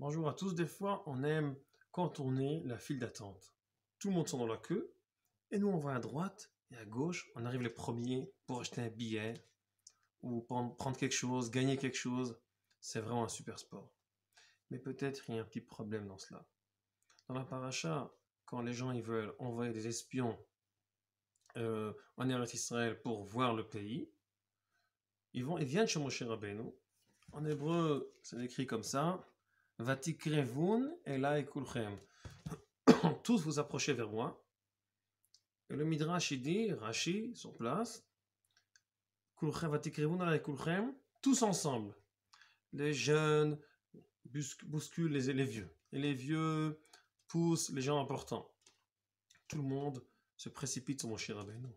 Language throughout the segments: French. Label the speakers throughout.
Speaker 1: Bonjour à tous, des fois on aime contourner la file d'attente. Tout le monde sont dans la queue et nous on va à droite et à gauche, on arrive les premiers pour acheter un billet ou prendre quelque chose, gagner quelque chose. C'est vraiment un super sport. Mais peut-être il y a un petit problème dans cela. Dans la paracha, quand les gens ils veulent envoyer des espions en Eretz Israël pour voir le pays, ils viennent chez Moshe Rabbeinu. En hébreu, c'est écrit comme ça: Vatikrevun elai kulchem. Tous vous approchez vers moi. Et le Midrash il dit, Rashi, sur place, kulchem vatikrevun elai kulchem, tous ensemble. Les jeunes bousculent les vieux. Et les vieux poussent les gens importants. Tout le monde se précipite sur Moshe Rabbeinu.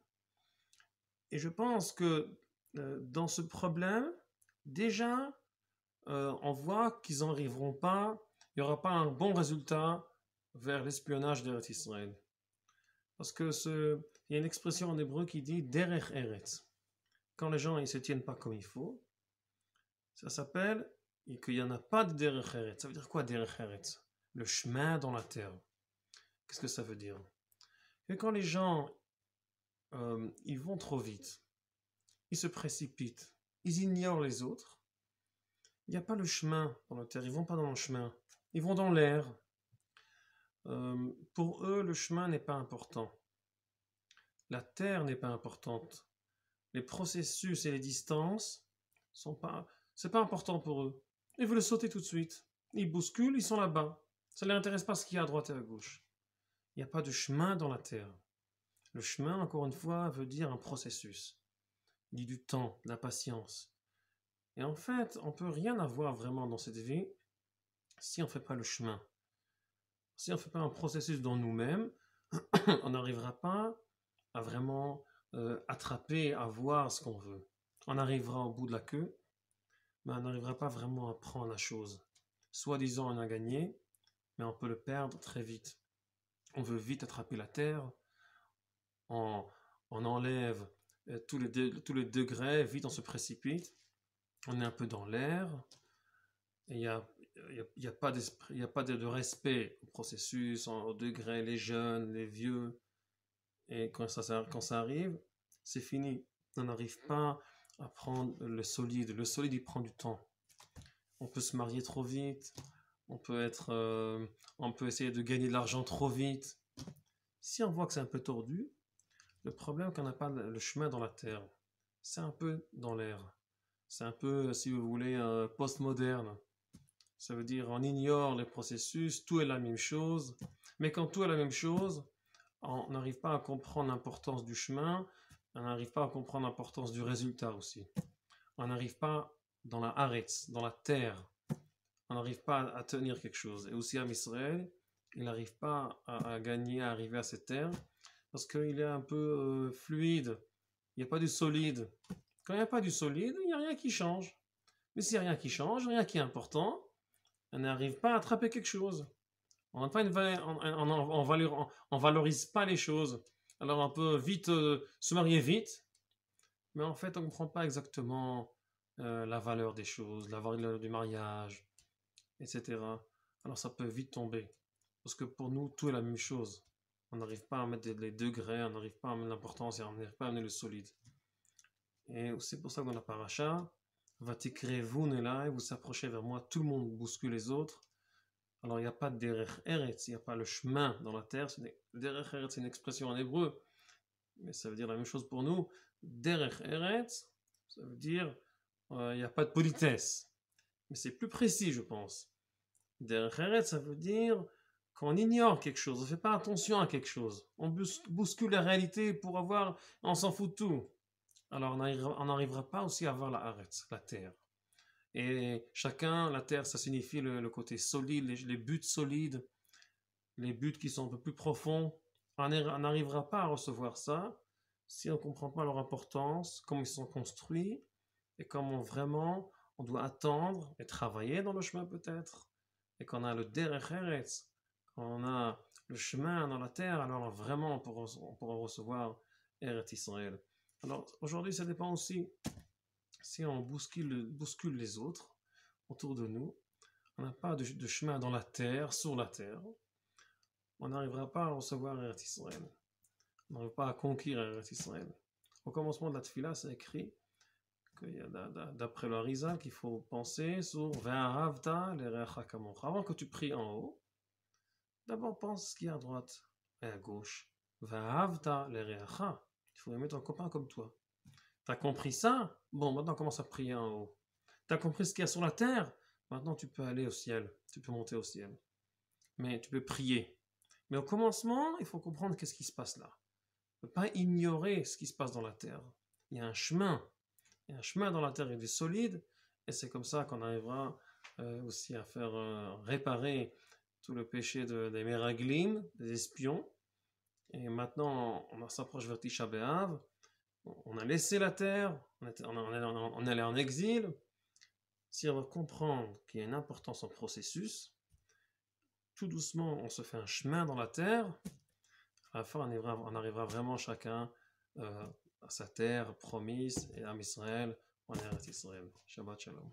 Speaker 1: Et je pense que dans ce problème, déjà, on voit qu'ils n'arriveront pas, il n'y aura pas un bon résultat vers l'espionnage d'Eretz Israël. Parce que il y a une expression en hébreu qui dit derech eretz. Quand les gens ne se tiennent pas comme il faut, ça s'appelle qu'il n'y en a pas de derech eretz. Ça veut dire quoi derech eretz? Le chemin dans la terre. Qu'est-ce que ça veut dire? Et quand les gens ils vont trop vite, ils se précipitent, ils ignorent les autres, il n'y a pas le chemin dans la terre, ils ne vont pas dans le chemin, ils vont dans l'air. Pour eux, le chemin n'est pas important. La terre n'est pas importante. Les processus et les distances c'est pas important pour eux. Ils veulent sauter tout de suite. Ils bousculent, ils sont là-bas. Ça ne les intéresse pas ce qu'il y a à droite et à gauche. Il n'y a pas de chemin dans la terre. Le chemin, encore une fois, veut dire un processus. Il dit du temps, de la patience. Et en fait, on ne peut rien avoir vraiment dans cette vie si on ne fait pas le chemin. Si on ne fait pas un processus dans nous-mêmes, on n'arrivera pas à vraiment attraper, à voir ce qu'on veut. On arrivera au bout de la queue, mais on n'arrivera pas vraiment à prendre la chose. Soi-disant, on a gagné, mais on peut le perdre très vite. On veut vite attraper la terre, on enlève tous les degrés, vite on se précipite, on est un peu dans l'air, et il n'y a pas de respect au processus, au degré, les jeunes, les vieux, et quand ça arrive, c'est fini. On n'arrive pas à prendre le solide. Le solide, il prend du temps. On peut se marier trop vite, on peut essayer de gagner de l'argent trop vite. Si on voit que c'est un peu tordu, le problème c'est qu'on n'a pas le chemin dans la terre. C'est un peu dans l'air. C'est un peu, si vous voulez, post-moderne. Ça veut dire on ignore les processus, tout est la même chose. Mais quand tout est la même chose, on n'arrive pas à comprendre l'importance du chemin, on n'arrive pas à comprendre l'importance du résultat aussi. On n'arrive pas dans la haaretz, dans la terre. On n'arrive pas à tenir quelque chose. Et aussi à Israël, il n'arrive pas à gagner, à arriver à cette terre, parce qu'il est un peu fluide. Il n'y a pas du solide. Quand il n'y a pas du solide, il n'y a rien qui change. Mais s'il n'y a rien qui change, rien qui est important, on n'arrive pas à attraper quelque chose. On n'a pas une valeur, on valorise pas les choses. Alors on peut vite se marier vite, mais en fait on ne comprend pas exactement la valeur des choses, la valeur du mariage, etc. Alors ça peut vite tomber. Parce que pour nous, tout est la même chose. On n'arrive pas à mettre les degrés, on n'arrive pas à mettre l'importance et on n'arrive pas à mettre le solide. Et c'est pour ça que dans la paracha, Vatikrevun elai, vous s'approchez vers moi, tout le monde bouscule les autres. Alors il n'y a pas de derech eretz, il n'y a pas le chemin dans la terre. Derech eretz, c'est une expression en hébreu, mais ça veut dire la même chose pour nous. Derech eretz, ça veut dire il n'y a pas de politesse. Mais c'est plus précis, je pense. Derech eretz, ça veut dire qu'on ignore quelque chose, on ne fait pas attention à quelque chose. On bouscule la réalité pour avoir, on s'en fout de tout. Alors on n'arrivera pas aussi à voir la haaretz, la terre. Et chacun, la terre, ça signifie le côté solide, les buts solides, les buts qui sont un peu plus profonds. On n'arrivera pas à recevoir ça si on ne comprend pas leur importance, comment ils sont construits, et comment vraiment on doit attendre et travailler dans le chemin peut-être. Et qu'on a le derech eretz, quand on a le chemin dans la terre, alors vraiment on pourra recevoir Eretz Israël. Alors aujourd'hui, ça dépend aussi si on bouscule les autres autour de nous. On n'a pas de chemin dans la terre, sur la terre. On n'arrivera pas à recevoir Eretz Israël. On n'arrive pas à conquérir Eretz Israël. Au commencement de la Tfila, c'est écrit d'après le Harizal qu'il faut penser sur Ve'ahavta l'erecha kamocha. Avant que tu pries en haut, d'abord pense ce qu'il y a à droite et à gauche. Ve'ahavta l'erecha. Il faut aimer ton copain comme toi. T'as compris ça? Bon, maintenant commence à prier en haut. T'as compris ce qu'il y a sur la terre? Maintenant tu peux aller au ciel. Tu peux monter au ciel. Mais tu peux prier. Mais au commencement, il faut comprendre qu'est-ce qui se passe là. On ne peut pas ignorer ce qui se passe dans la terre. Il y a un chemin. Il y a un chemin dans la terre, il est solide. Et c'est comme ça qu'on arrivera aussi à faire réparer tout le péché des Meraglim, des espions. Et maintenant, on s'approche vers Tisha B'Av. On a laissé la terre, on est allé en exil. Si on va comprendre qu'il y a une importance en processus, tout doucement, on se fait un chemin dans la terre. À la fin, on arrivera vraiment chacun à sa terre promise et à Israël, on est à Israël. Shabbat Shalom.